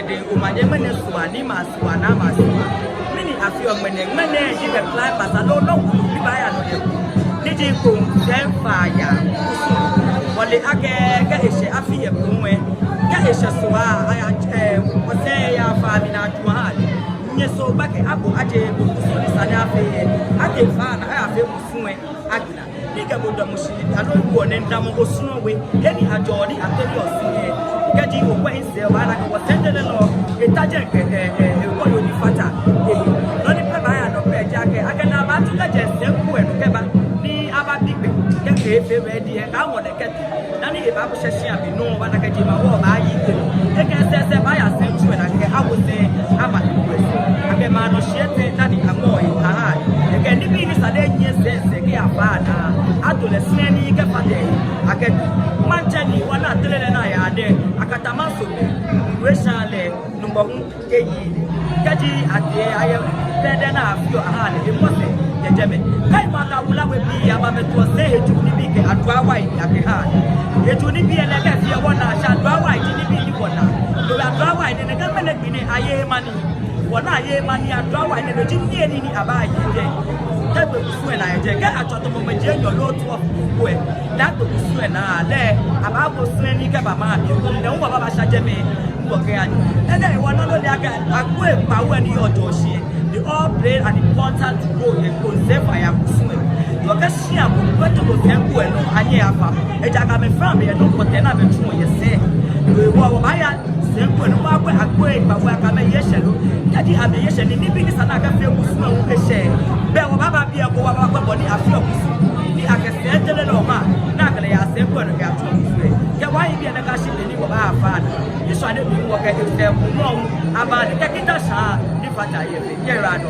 de umanye mene suani masuana masua mini afio mene ji be fly pasa no bi ba ya no de niji ko den fire wole ake ga ehye afie kunwe ga ehye soa aya ose ya fa bi na twa nye so ba ke ago aje ko so ni sane afi ake fa na aya fe musunwe agina niga bodo mushini ado ko ne ndamo osuno we eni ajodi ateli osunye gaji ogwa ise wa na ko sendele no etaje ke ko yo ni fata no ni pe ba ya no pe jake ake na ba tu ga je se ku e no ke ba ni aba bigbe ke ke fe we di e ka mo de ke na ni e ba ko sheshi abi no wa na ke ji ma wo ba yi ke e ke se ba ya se tu na ke awo se aba ni ku se ake ma no shete na ni amo yi aha e ke ni bi ni sa de nyi se ke afa na adolescent ni ke fate ake manchani wana telele na ya de akatama so we shale number 1 keyi kaji ade aye tede na afio aha ni mose jejeme kai maka wula we bi aba meto se eju ni bi ke adwa wai ake ha eju ni bi ele ke fie wona sha adwa wai ni bi ni wona do adwa wai ni ke mele bi ni aye mani wona aye mani adwa wai ni do ji ni aba aye je tebe kusue na eje ke achoto mo meje yo lo to we that to kusue na le aba ko sue ni ke ba ma bi ko ne wo baba sha je me wo ke ani ene wo no lo ya ke akwe pa we ni ojo shi the all play an important role in conserve ya kusue yo ke shi am ko to ko tempo e no anye afa eja ka me fam e no ko te na be tu ye se wo ba ya sempo no wa akwe pa we aka me ye shelo jadi abe ye shelo ni bi ni sana ka fe kusue wo ke she be wo baba bi ko wa ba ko ni afio kusu ni akese tele no ma na kale ya se ko no ga to kusu ke wa yi bi na ka shi ni wo ba afa na ni so ane bi wo ke se ku no aba ni ke kita sha ni fata ye fe ye ra no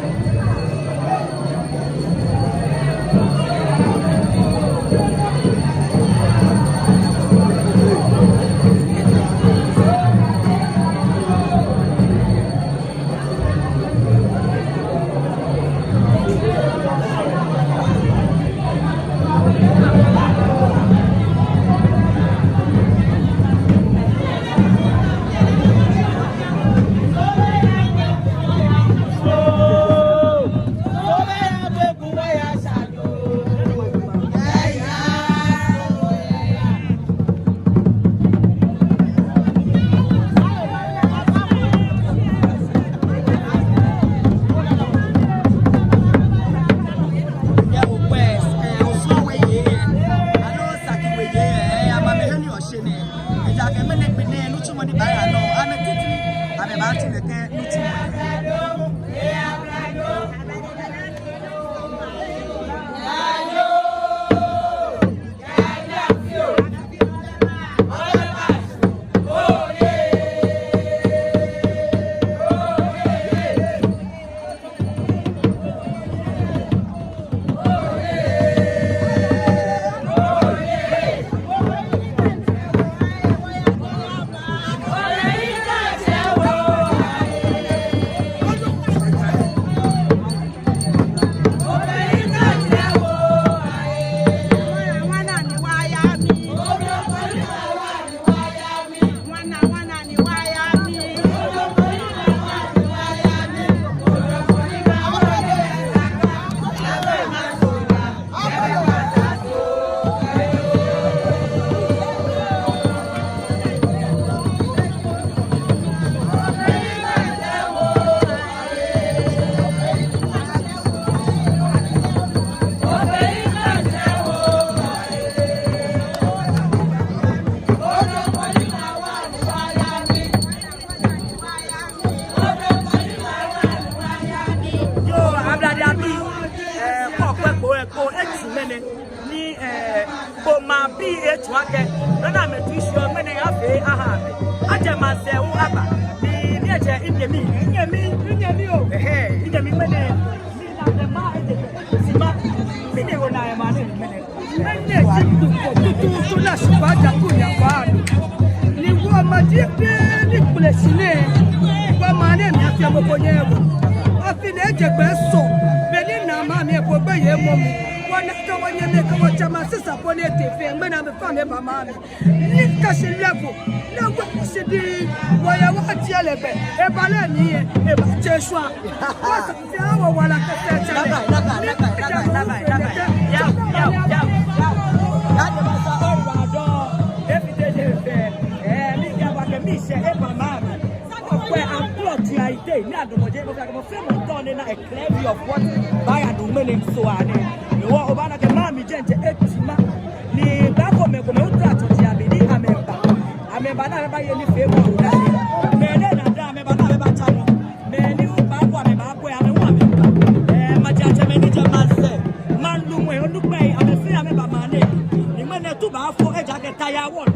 to when you make a chama sister for it if when I'm a family by mommy. Nick level. No what should be why I want to yell a bit. A balani, a Joshua. What's the hour while I can a clever of what Bayern do meaning so are you want over the mammy gentle ni bako me come out to Jabini I remember not by any favor men and dame but not about channel men you bako me bako and a woman my judge manager man say man look me I'm a free I'm a man you man to ba for a jacket tire one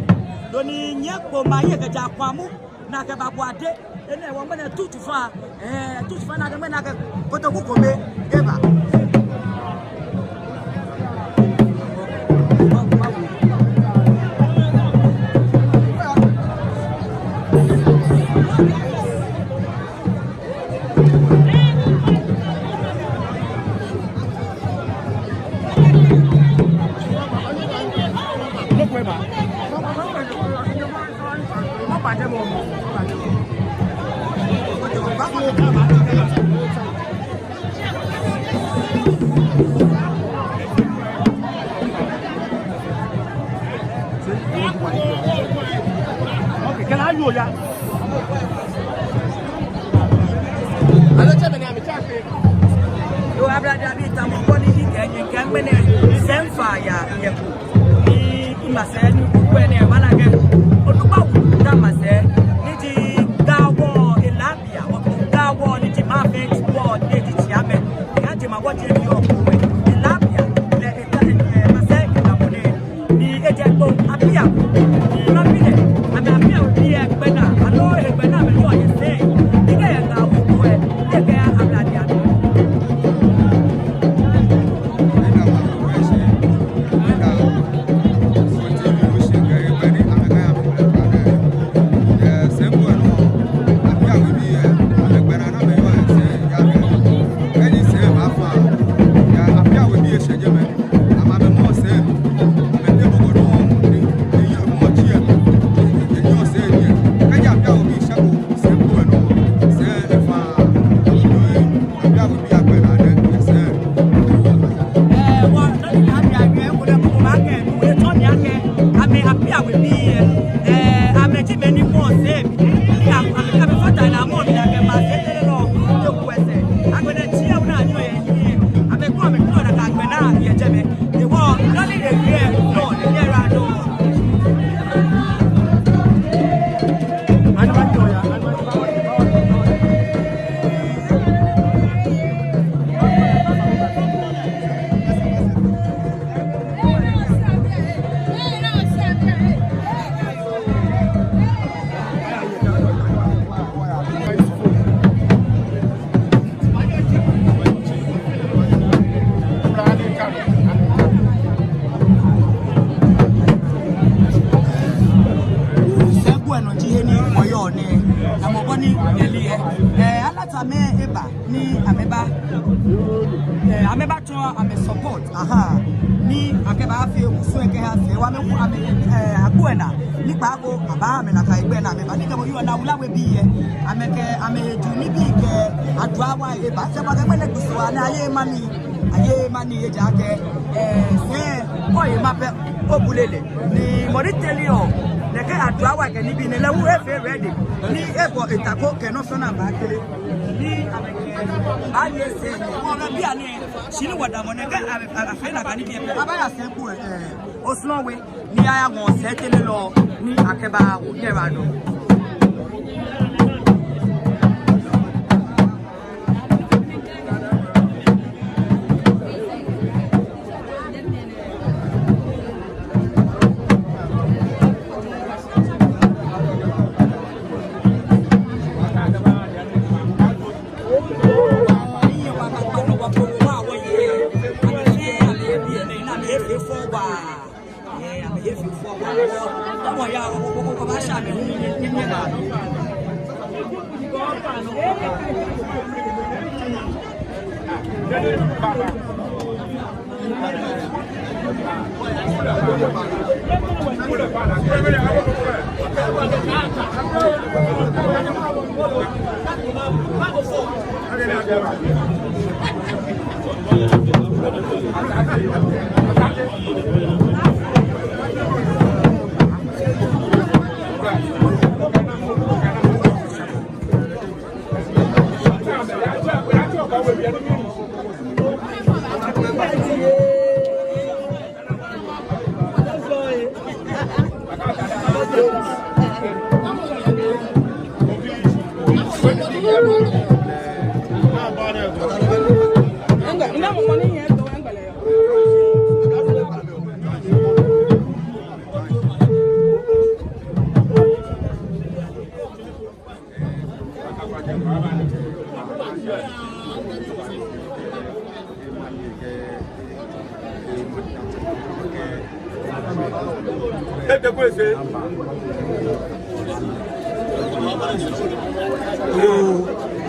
don't nyako my yakwamu nakababwade ene wa mena tutu fa na de mena ka poto ku kome eba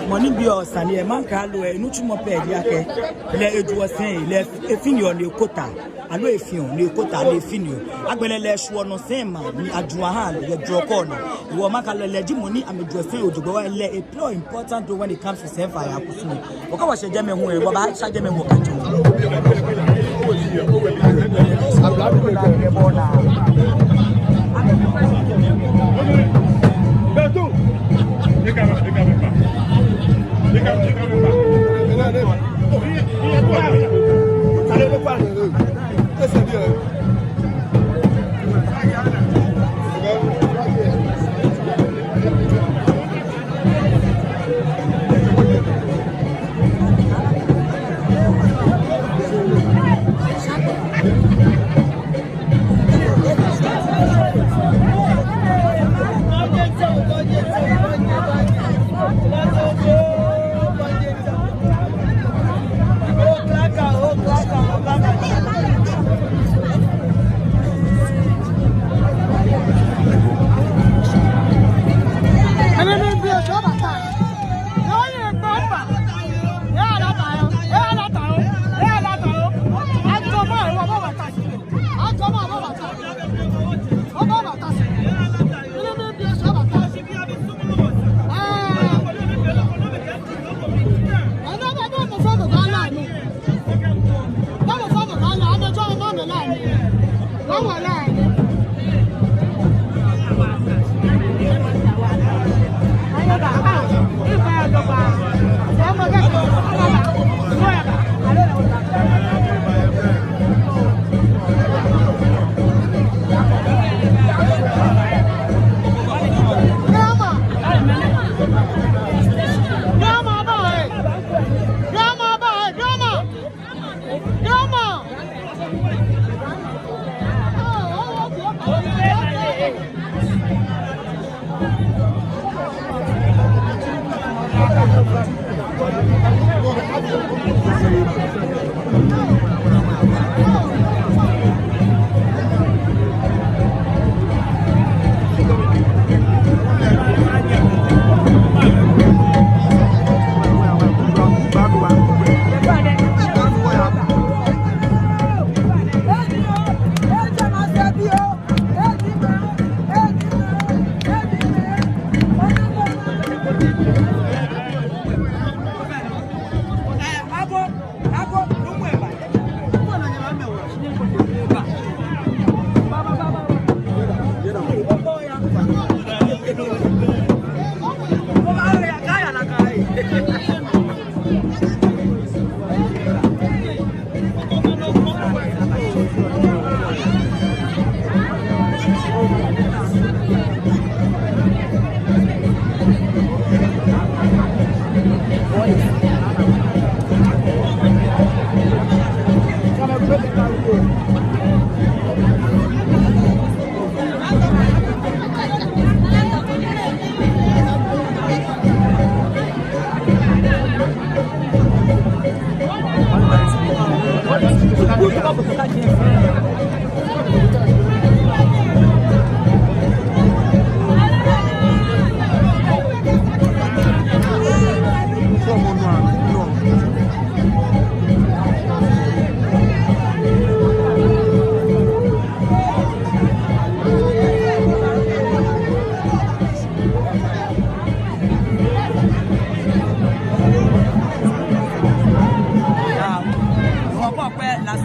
Money be or Sani, a man can do a nutriment pediake, let it was saying, left a finio on your quota, and no if you, new quota, a finio. I will let you no same man, a Juahan, your draw corner. You are Macala legimony, and the Jose to go and let it play important when it comes to save fire. What was a German way, what I shall them walk at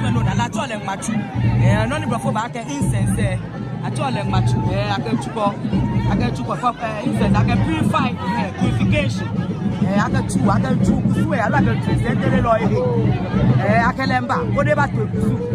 no na la chole machu no ni before ba ke incense achole machu akachuko incense aka purify purification akachu kusu ala ga presenter lo akalemba ko de ba to kusu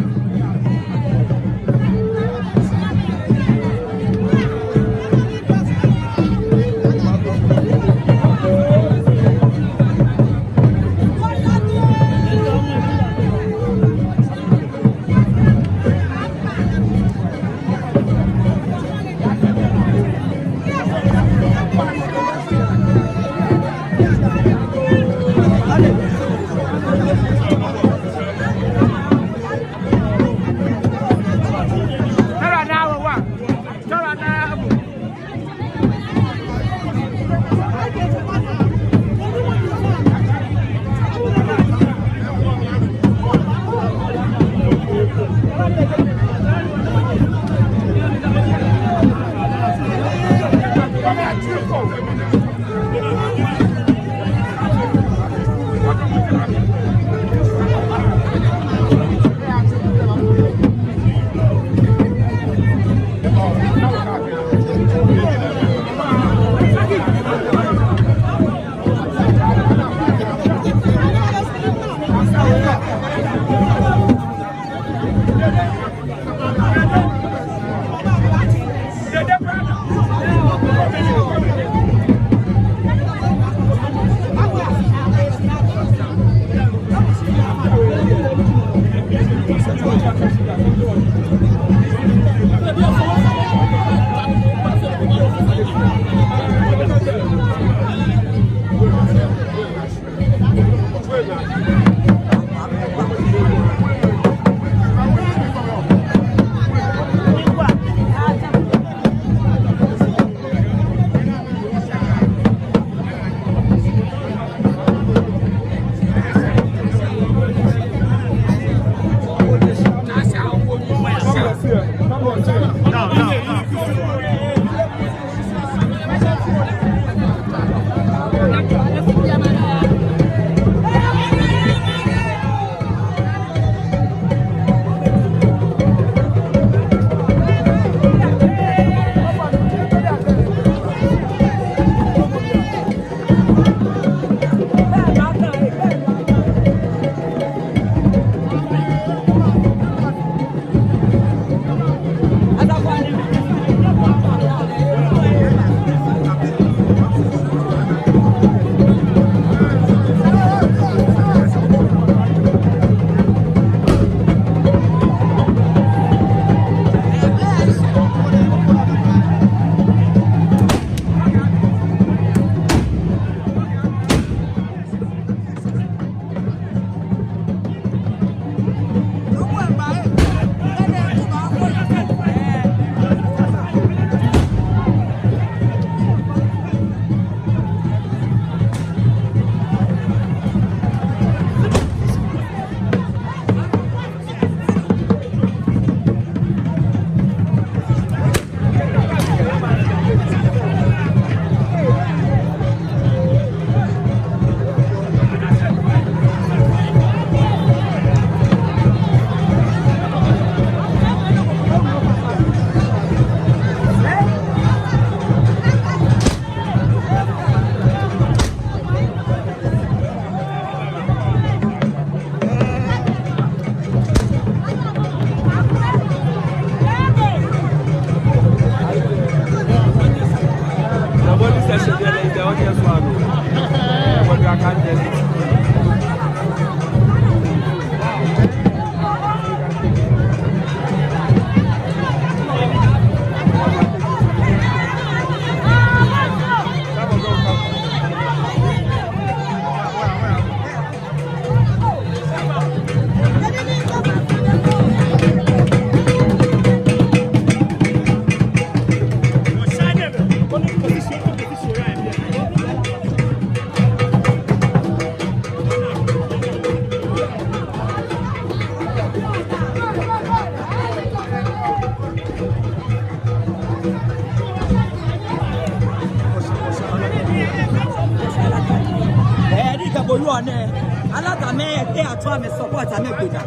Alága mẹ́ẹ̀ẹ́dẹ́ àtọ́ àmì support àmì gbèdà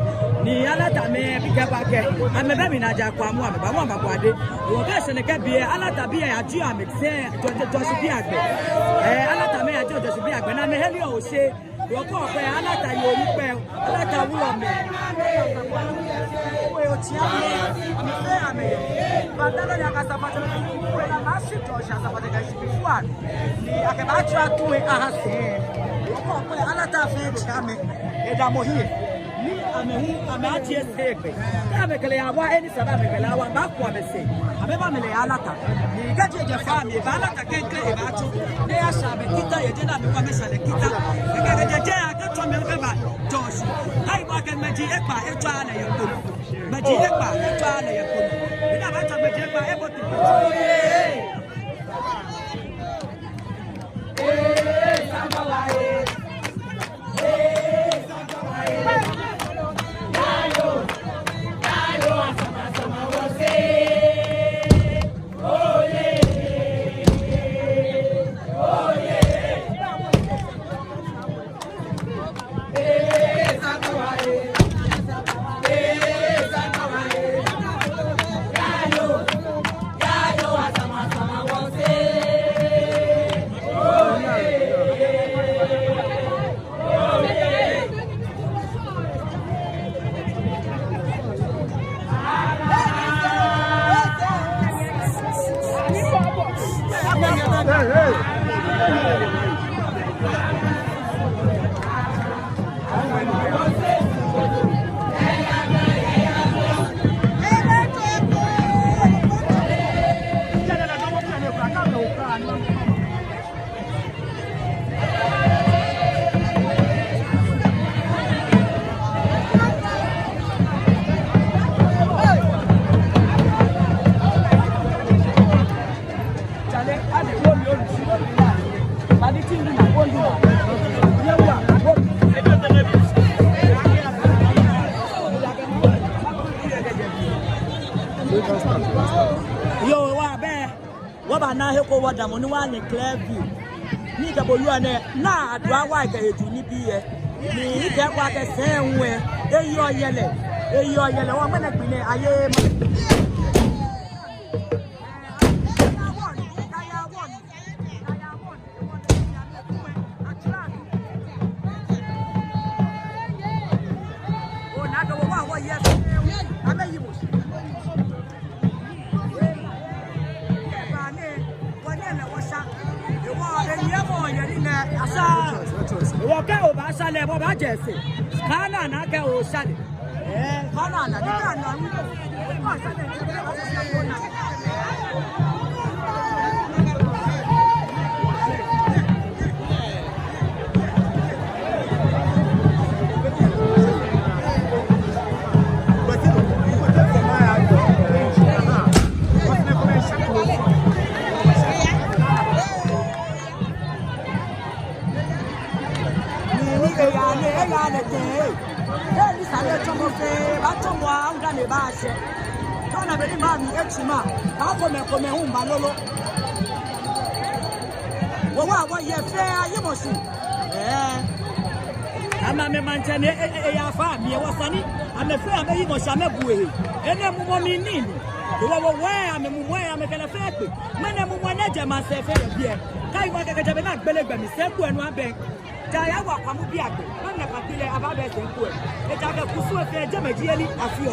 ni alata me bika bake ame be mi na ja kwa mu ame ba mu abakwade wo ka se ne ka bie alata bia ya ju ame se to so bia agbe alata me ya ju to so bia agbe na me heli o se wo ko pe alata yo ni pe alata wulo me we o ti ame se ame ba dalo ya ka sapata we na ma shi to sha sapata ga shi bifuan ni akeba tra tuwe ahase wo ko pe alata fe chi ame e da mo hie ni ame atie sebe ame kele ya wa eni sada me kele wa ba kwa be se ame ba mele ya lata ni gaje je fa mi ba lata kenke e ba tu ne ya sha be kita ye je na me kwa me sha le kita ke je aka to me be ba joshi ai ba ke meji e pa e twa na ye ko meji e pa e twa na ye ko ni na ba ta meji e pa e bo ti samba wa yo wa be wa ba na he ko wada mo ni wa ni clear view ni ka bo yu ane na adwa wa ka eju ni bi ye ni ke kwa ke se nwe e yo yele wa ma na gbi ni aye ma Woke o ba sale bo ba jese kana na ke o sale kana na ni kana ni ba sale Tona beli mami echima ako me humba lolo wa ye fe ayimosu ama me manchane ya fa mi wasani ame fe ame yimosu ame buwe ene mumo mi nini wo ame mumo ame kele fe pe mene mumo na jama se fe bie kai wa keke jabe na gbelegbe mi se ku enu aben ja wa kwamu bi agbe na ka tile ababe se ku e ja ke kusu e fe jama jieli afio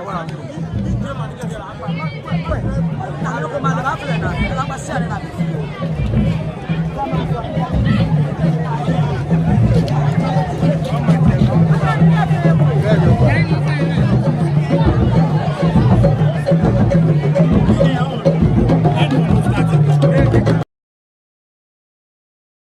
Wow.